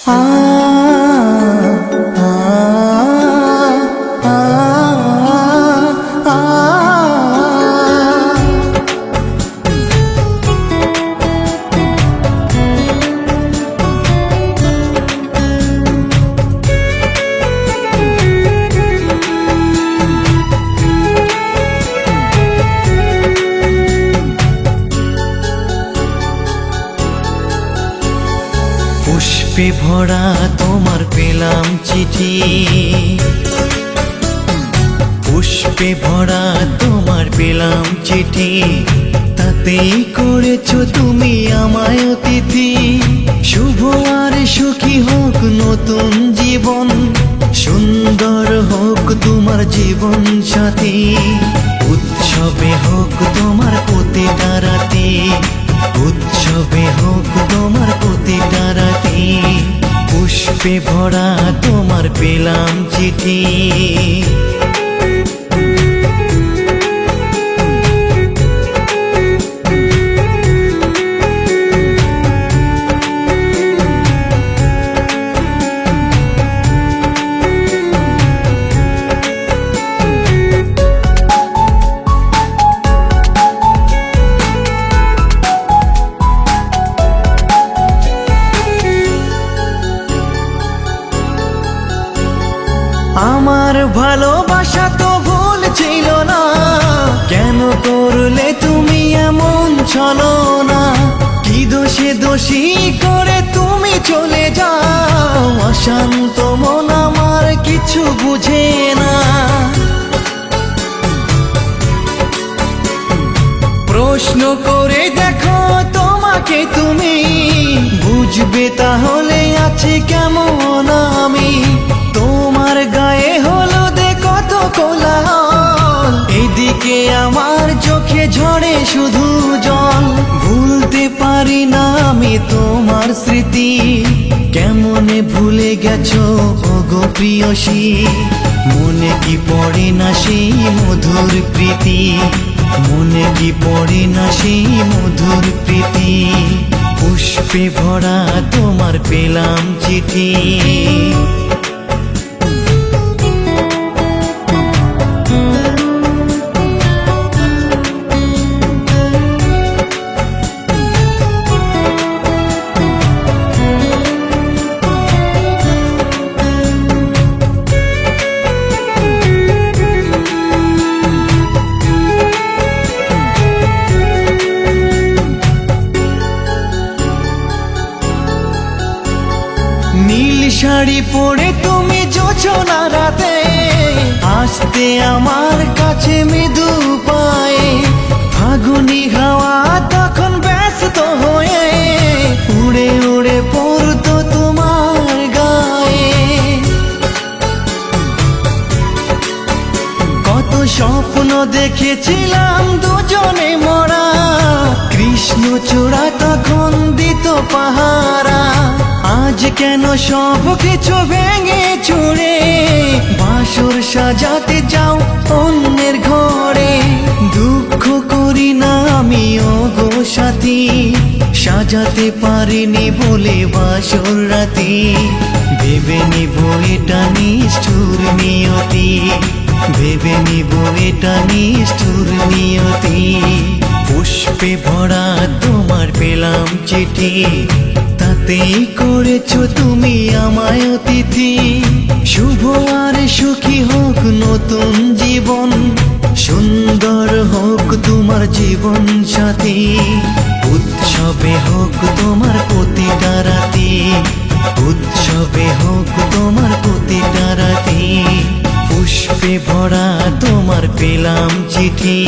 পুষ্পে ভরা তোমার পেলাম চিঠি, পুষ্পে ভরা তোমার পেলাম চিঠি, তাতেই করেছো তুমি আমায় অতিথি। শুভ আর সুখী হোক নতুন জীবন, সুন্দর হোক তোমার জীবন সাথী। উৎসবে হোক তোমার প্রতিটা রাতি, উৎসবে হোক তোমার প্রতিটা রাতি। পুষ্পে ভরা তোমার পেলাম চিঠি। আমার ভালোবাসা তো ভুল ছিল না, কেন করলে তুমি এমন ছলনা? কি দোষে দোষী করে তুমি চলে যাও, অশান্ত মন আমার কিছু বুঝে না। প্রশ্ন করে দেখো তোমাকে তুমি, বুঝবে তাহলে আছে কেমন আমি। তোমার গায়ে হলুদে কত কোলাহল, এদিকে আমার চোখে ঝরে শুধু জল। ভুলতে পারি না আমি তোমার স্মৃতি, কেমনে ভুলে গেছো ওগো প্রিয়সী। মনে কি পড়ে না সেই মধুর প্রীতি, মনে কি পড়ে না সেই মধুর প্রীতি। পুষ্পে ভরা তোমার পেলাম চিঠি। নীল শাড়ি পরে তুমি যোছনা রাতে, আসতে আমার কাছে মৃদু পায়ে। ফাগুনি হাওয়া তখন ব্যস্ত হয়ে উড়ে উড়ে পড়তো তোমার গায়ে। কত স্বপ্ন দেখেছিলাম দুজনে মরা, কৃষ্ণচূড়া তখন দিত পাহারা। আজ কেন সব কিছু ভেঙে চুড়ে বাসর সাজাতে যাও অন্যের ঘরে? দুঃখ করি না আমি ওগো সাথী, সাজাতে পারিনি বলে বাসর রাতি। ভেবে নিব এটা নিষ্ঠুর নিয়তি, ভেবে নিব এটা নিষ্ঠুর নিয়তি। পুষ্পে ভরা তোমার পেলাম চিঠি, তাতেই করেছো তুমি আমায় অতিথি। শুভ আর সুখী হোক নতুন জীবন, সুন্দর হোক তোমার জীবন সাথী। উৎসবে হোক তোমার প্রতিটা রাতি, উৎসবে হোক তোমার প্রতিটা রাতি। পুষ্পে ভরা তোমার পেলাম চিঠি।